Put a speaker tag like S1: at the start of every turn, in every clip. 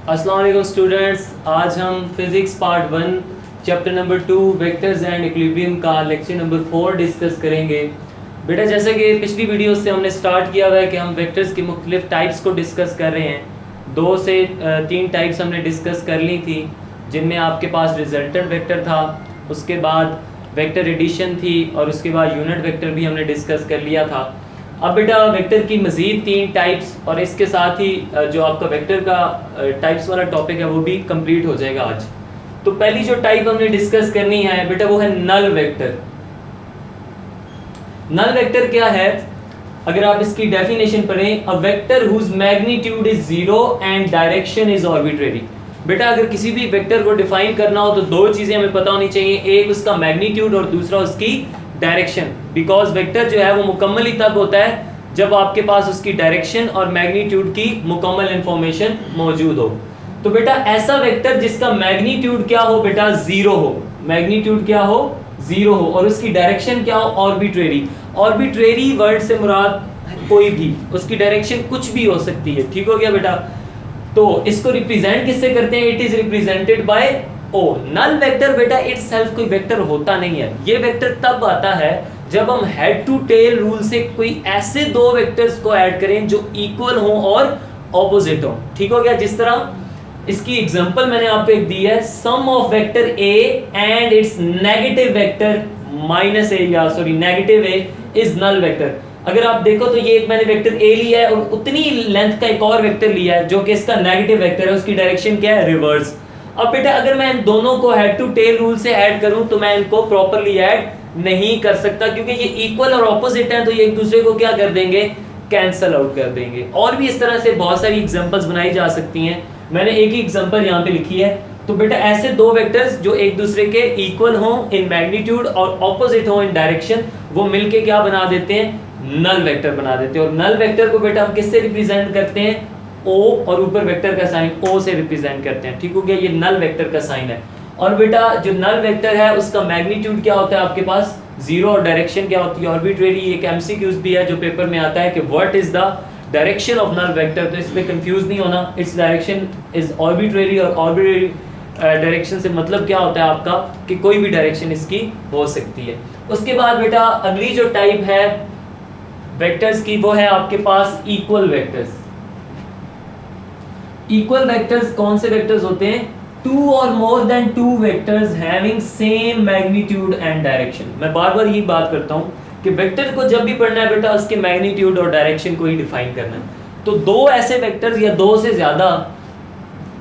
S1: अस्सलाम वालेकुम स्टूडेंट्स, आज हम physics part 1 chapter number 2 vectors and equilibrium का लेक्चर नंबर 4 डिस्कस करेंगे। बेटा जैसा कि पिछली वीडियो से हमने स्टार्ट किया हुआ है कि हम वेक्टर्स की मुख्तलिफ टाइप्स को डिस्कस कर रहे हैं। 2 से 3 टाइप्स हमने डिस्कस कर ली थी, जिनमें आपके पास रिजल्टेंट वेक्टर था, उसके बाद वेक्टर एडिशन थी और उसके बाद यूनिट वेक्टर भी हमने डिस्कस कर लिया था। अब बेटा वेक्टर की मज़ीद 3 टाइप्स और इसके साथ ही जो आपका वेक्टर का टाइप्स वाला टॉपिक है वो भी कंप्लीट हो जाएगा आज। तो पहली जो टाइप हमने डिस्कस करनी है बेटा वो है नल वेक्टर। नल वेक्टर क्या है? अगर आप इसकी डेफिनेशन पढ़ें, a vector whose magnitude is 0 and direction is arbitrary. बेटा अगर किसी भी वेक्टर को डिफाइन करना हो तो 2 चीज़ें हमें पता होनी चाहिए, एक उसका मैग्नीट्यूड और दूसरा उसकी डायरेक्शन। बिकॉज वेक्टर जो है वो मुकम्मल ही तब होता है जब आपके पास उसकी डायरेक्शन और मैग्नीट्यूड की मुकम्मल इंफॉर्मेशन मौजूद हो। तो बेटा ऐसा वेक्टर जिसका मैग्नीट्यूड क्या हो बेटा 0 हो, मैग्नीट्यूड क्या हो 0 हो और उसकी डायरेक्शन क्या हो आर्बिट्रेरी। आर्बिट्रेरी वर्ड से मुराद कोई भी, उसकी डायरेक्शन कुछ भी हो सकती है। ठीक हो गया बेटा? तो इसको रिप्रेजेंट किससे करते हैं? It is represented by O. Null vector बेटा इटसेल्फ कोई वेक्टर होता नहीं है। ये वेक्टर तब आता है जब हम हेड टू टेल रूल से कोई ऐसे 2 वेक्टर्स को ऐड करें जो इक्वल हो और ऑपोजिट हो। ठीक हो गया? जिस तरह इसकी एग्जांपल मैंने आपको एक दी है, sum of vector A and its negative vector minus A या sorry negative A is null vector. अगर आप देखो तो ये एक मैंने वेक्टर ए लिया है और उतनी लेंथ का एक और वेक्टर लिया है जो कि इसका नेगेटिव वेक्टर है, उसकी डायरेक्शन क्या है? रिवर्स। अब बेटा अगर मैं इन दोनों को हेड टू टेल रूल से ऐड करूं तो मैं इनको प्रॉपर्ली ऐड नहीं कर सकता, क्योंकि ये इक्वल और ऑपोजिट हैं, तो ये एक दूसरे को क्या कर देंगे? कैंसल आउट कर देंगे। और भी इस तरह से बहुत सारी एग्जांपल्स बनाई जा सकती हैं, मैंने एक ही एग्जांपल यहाँ पे लिखी है। तो बेटा ऐसे 2 वेक्टर्स जो एक दूसरे के इक्वल हों इन मैग्नीट्यूड और ऑपोजिट हों इन डायरेक्शन, वो मिलके क्या बना देते हैं? नल वेक्टर बना देते हैं। और नल वेक्टर को बेटा हम किससे रिप्रेजेंट करते हैं? ओ, और ऊपर वेक्टर का साइन ओ से रिप्रेजेंट करते हैं। ठीक हो गया? ये नल वेक्टर का साइन है। और बेटा जो नल वेक्टर है उसका मैग्नीट्यूड क्या होता है आपके पास? 0 और डायरेक्शन क्या होती है? आर्बिट्रेरी। एक एमसीक्यूज भी है जो पेपर में आता है कि what is the direction of null vector, तो इसमें कंफ्यूज नहीं होना, इट्स डायरेक्शन इज आर्बिट्रेरी। और आर्बिट्रेरी डायरेक्शन से मतलब क्या होता है आपका कि कोई भी डायरेक्शन इसकी हो सकती है। उसके बाद बेटा अगली जो टाइप है वेक्टर्स की वो है आपके पास इक्वल वेक्टर्स। इक्वल वेक्टर्स कौन से वेक्टर्स होते हैं? 2 और more than 2 vectors having same magnitude and direction. मैं बार बार यही बात करता हूं कि वेक्टर को जब भी पढ़ना है बेटा उसके मैग्नीट्यूड और डायरेक्शन को ही डिफाइन करना है। तो 2 ऐसे वेक्टर्स या 2 से ज्यादा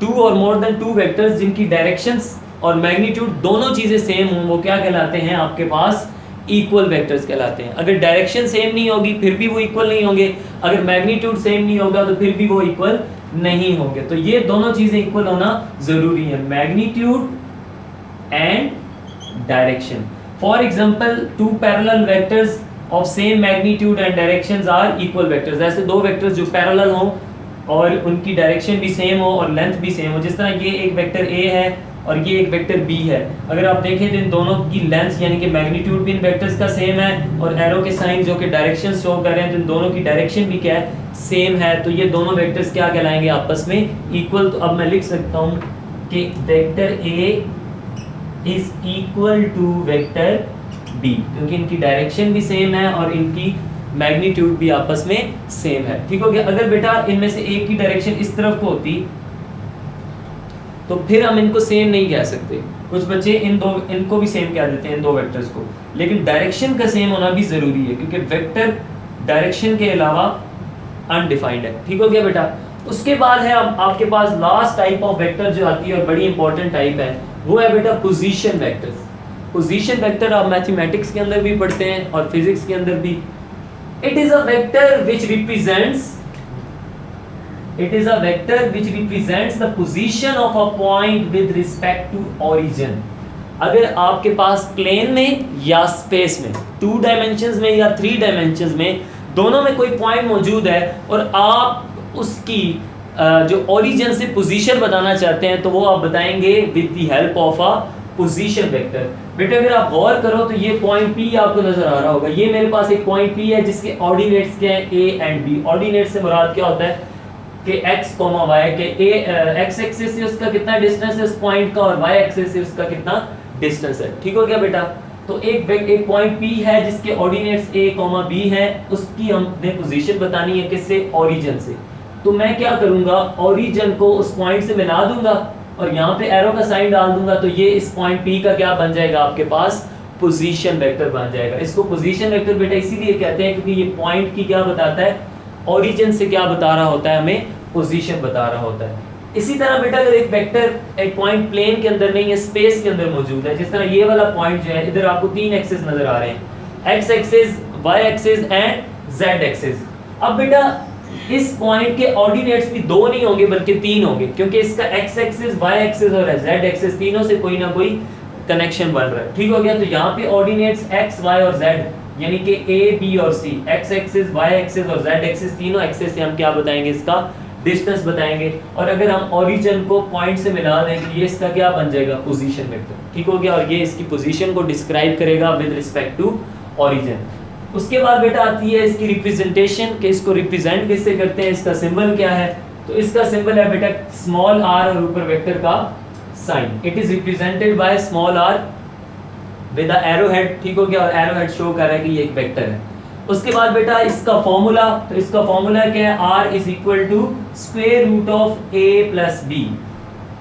S1: 2 और मोर देन 2 वेक्टर्स जिनकी डायरेक्शंस और मैग्नीट्यूड दोनों चीजें सेम हों वो क्या कहलाते हैं? आपके पास इक्वल वेक्टर्स कहलाते हैं। अगर डायरेक्शन सेम नहीं होगी फिर भी वो इक्वल नहीं होंगे, अगर मैग्नीट्यूड सेम नहीं होगा तो फिर भी वो इक्वल नहीं होंगे। तो ये दोनों चीजें इक्वल होना जरूरी है, magnitude and direction. For example 2 parallel vectors of same magnitude and directions are equal vectors. ऐसे 2 वेक्टर्स जो पैरेलल हों और उनकी डायरेक्शन भी सेम हो और लेंथ भी सेम हो, जिस तरह ये एक वेक्टर ए है और ये एक वेक्टर बी है। अगर आप देखें तो इन दोनों की लेंथ यानी कि मैग्नीट्यूड भी इन वेक्टर्स का सेम है और एरो के साइन जो कि डायरेक्शन शो कर रहे हैं तो इन दोनों की डायरेक्शन भी क्या है? सेम है। तो ये दोनों वेक्टर्स क्या कहलाएंगे? आपस में इक्वल। तो अब मैं लिख सकता हूं कि vector A is equal to vector B, क्योंकि इनकी डायरेक्शन भी सेम है और इनकी मैग्नीट्यूड भी आपस में सेम है। ठीक हो गया? अगर बेटा इनमें से एक की डायरेक्शन इस तरफ को होती तो फिर हम इनको सेम नहीं कह सकते। कुछ बच्चे इनको भी सेम कह देते हैं, इन 2 वेक्टर्स को, लेकिन डायरेक्शन का सेम होना भी जरूरी है क्योंकि वेक्टर डायरेक्शन के अलावा अनडिफाइंड है। ठीक हो गया बेटा? उसके बाद है अब आपके पास लास्ट टाइप ऑफ वेक्टर जो आती है और बड़ी इंपॉर्टेंट टाइप है, वो है बेटा पोजीशन वेक्टर्स। पोजीशन वेक्टर आप मैथमेटिक्स के अंदर भी पढ़ते हैं और फिजिक्स के अंदर भी। It is a vector which represents the position of a point with respect to origin। अगर आपके पास प्लेन में या स्पेस में 2 डायमेंशंस में या 3 डायमेंशंस में दोनों में कोई पॉइंट मौजूद है और आप उसकी जो ओरिजिन से पोजीशन बताना चाहते हैं तो वो आप बताएंगे with the help of a position vector. बेटा अगर आप गौर करो तो ये पॉइंट P आपको नजर आ रहा होगा, ये मेरे पास एक पॉइंट P है जिसके ऑर्डिनेट्स क्या हैं? A and B। ऑर्डिनेट से मुराद क्या होता है? कि x y के x एक्सिस से उसका कितना डिस्टेंस है उस पॉइंट का और y एक्सिस से उसका कितना डिस्टेंस है। ठीक हो गया बेटा। तो एक पॉइंट P है जिसके ऑर्डिनेट्स a, b हैं, उसकी हमने पोजीशन बतानी है किससे, ओरिजिन से। तो मैं क्या करूंगा, ओरिजिन को उस पॉइंट से मिला दूंगा और यहाँ पे एरो का साइन डाल दूंगा, तो ये इस पॉइंट P का क्या बन जाएगा आपके पास, पोजीशन वेक्टर बन जाएगा। इसको पोजीशन वेक्टर बेटा इसीलिए कहते हैं क्योंकि ये पॉइंट की क्या बताता है, ओरिजिन से क्या बता रहा होता है, हमें पोजीशन बता रहा होता है। इसी तरह बेटा अगर एक वेक्टर एक पॉइंट प्लेन के अंदर नहीं है, स्पेस के अंदर मौजूद है, जिस तरह ये वाला पॉइंट जो है, इधर आपको 3 एक्सिस नजर आ रहे हैं, x axis, y axis and z axis. अब बेटा इस पॉइंट के ऑर्डिनेट्स भी 2 नहीं होंगे बल्कि 3 होंगे, क्योंकि इसका x एक्सिस, y एक्सिस और z एक्सिस तीनों से कोई ना कोई कनेक्शन बन रहा है। ठीक हो गया। तो यहाँ पे ऑर्डिनेट्स x, y और z यानी कि a, b और c, x axis, y axis और z एक्सिस तीनों एक्सिस से हम क्या बताएंगे, इसका डिस्टेंस बताएंगे। और अगर हम ओरिजिन को पॉइंट से मिला दें तो ये इसका क्या बन जाएगा, पोजीशन वेक्टर। ठीक हो गया। और ये इसकी पोजीशन को डिस्क्राइब करेगा विद रिस्पेक्ट टू ओरिजिन। उसके बाद बेटा आती है इसकी रिप्रेजेंटेशन, कि इसको रिप्रेजेंट किससे करते हैं, इसका सिंबल क्या है। तो इसका सिंबल है बेटा स्मॉल r और ऊपर वेक्टर का sign. It is represented by small r with the arrow head. ठीक हो गया। और एरो हेड शो कर रहा है कि ये एक वेक्टर है। उसके बाद बेटा इसका फॉर्मूला, तो इसका फॉर्मूला क्या है, r is equal to square root of a plus b।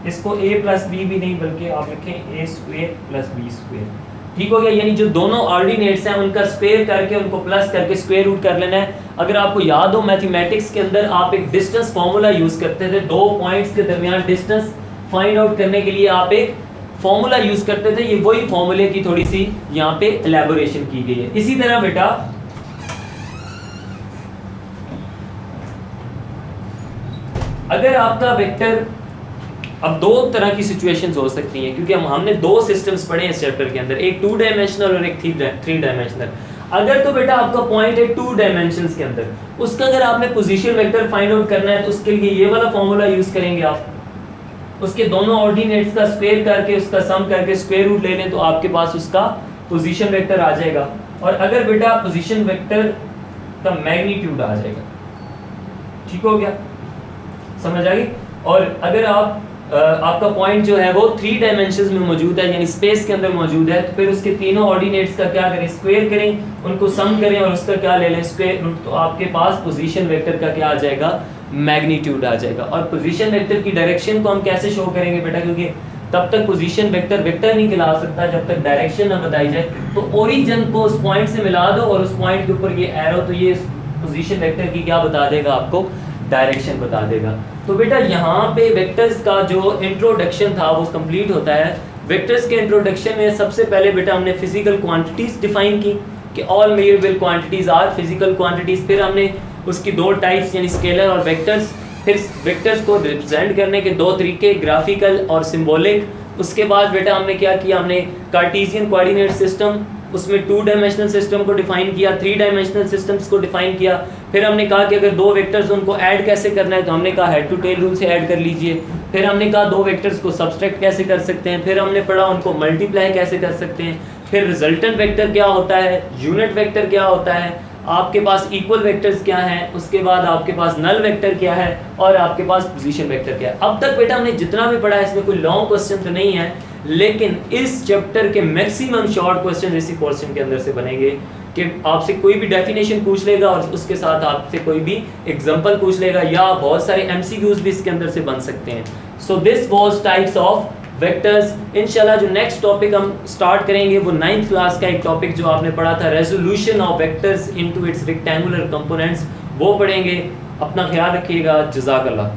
S1: इसको a प्लस b भी नहीं बल्कि आप लिखें a square plus b square. ठीक हो गया। यानी जो दोनों ऑर्डिनेट्स हैं उनका स्क्वायर करके उनको प्लस करके स्क्वायर रूट कर लेना है। अगर आपको याद हो मैथमेटिक्स के अंदर आप एक डिस्टेंस फॉर्मूला यूज करते थे, 2 पॉइंट्स के दरमियान डिस्टेंस फाइंड आउट करने के लिए आप एक फॉर्मूला यूज करते थे। ये वही फॉर्मूले की थोड़ी सी यहाँ पे एलैबोरेशन की गई है। इसी तरह बेटा अगर आपका वेक्टर, अब 2 तरह की सिचुएशंस हो सकती हैं क्योंकि हमने 2 सिस्टम्स पढ़े हैं इस चैप्टर के अंदर, एक 2 डायमेंशनल और एक 3 डायमेंशनल। अगर तो बेटा आपका पॉइंट है 2 डायमेंशंस के अंदर, उसका अगर आपने पोजीशन वेक्टर फाइंड आउट करना है तो उसके लिए ये वाला फॉर्मूला यूज करेंगे आप। उसके दोनों ऑर्डिनेट्स का स्क्वायर करके उसका सम करके स्क्वायर रूट ले लें तो आपके पास उसका पोजीशन वेक्टर आ जाएगा। और अगर बेटा पोजीशन वेक्टर का मैग्नीट्यूड आ जाएगा। ठीक हो गया, समझ आ गई। और अगर आप आपका पॉइंट जो है वो 3 डायमेंशंस में मौजूद है यानी स्पेस के अंदर मौजूद है, तो फिर उसके तीनों ऑर्डिनेट्स का क्या करें, स्क्वायर करें, उनको सम करें और उसका क्या ले लें, स्क्वायर रूट। तो आपके पास पोजीशन वेक्टर का क्या आ जाएगा, मैग्नीट्यूड आ जाएगा। और पोजीशन वेक्टर की डायरेक्शन को हम कैसे शो करेंगे बेटा, क्योंकि तब तक पोजीशन वेक्टर वेक्टर नहीं कहला सकता जब तक डायरेक्शन ना बताई जाए। तो ओरिजिन को उस पॉइंट से मिला दो और उस पॉइंट के ऊपर ये एरो, तो ये पोजीशन वेक्टर की क्या बता देगा, आपको डायरेक्शन बता देगा। तो बेटा यहाँ पे वेक्टर्स का जो इंट्रोडक्शन था वो कंप्लीट होता है। वेक्टर्स के इंट्रोडक्शन में सबसे पहले बेटा हमने फिजिकल क्वांटिटीज डिफाइन की कि all measurable quantities are physical quantities. फिर हमने उसकी 2 टाइप्स यानी स्केलर और वेक्टर्स। फिर वेक्टर्स को रिप्रेजेंट करने के 2 तरीके, ग्राफिकल और सिंबॉलिक। उसके बाद बेटा हमने क्या किया, हमने कार्टेशियन कोऑर्डिनेट सिस्टम, उसमें 2 डायमेंशनल सिस्टम को डिफाइन किया, 3 डायमेंशनल सिस्टम्स को डिफाइन किया। फिर हमने कहा कि अगर 2 वेक्टर्स उनको ऐड कैसे करना है, तो हमने कहा हेड टू टेल रूल से ऐड कर लीजिए। फिर हमने कहा 2 वेक्टर्स को सब्सट्रैक्ट कैसे कर सकते हैं। फिर हमने पढ़ा उनको मल्टीप्लाई कैसे कर सकते हैं। फिर रिजल्टेंट वेक्टर क्या होता है, यूनिट वेक्टर क्या होता है, आपके पास इक्वल वेक्टर्स क्या हैं, उसके बाद आपके पास नल वेक्टर क्या है और आपके पास पोजीशन वेक्टर क्या है। अब तक बेटा हमने जितना भी पढ़ा है इसमें कोई लॉन्ग क्वेश्चन तो नहीं है, लेकिन इस चैप्टर के मैक्सिमम शॉर्ट क्वेश्चन इसी पोर्शन के अंदर से बनेंगे कि आपसे कोई भी डेफिनेशन पूछ लेगा और उसके साथ आपसे कोई भी एग्जांपल पूछ लेगा या बहुत सारे एमसीक्यूज भी इसके अंदर से बन सकते हैं। So this was types of vectors. इंशाल्लाह जो नेक्स्ट टॉपिक हम स्टार्ट करेंगे वो 9th क्लास का एक टॉपिक जो आपने पढ़ा था, resolution of vectors into its rectangular components, वो पढ़ेंगे। अपना ख्याल रखिएगा। जज़ाकल्लाह।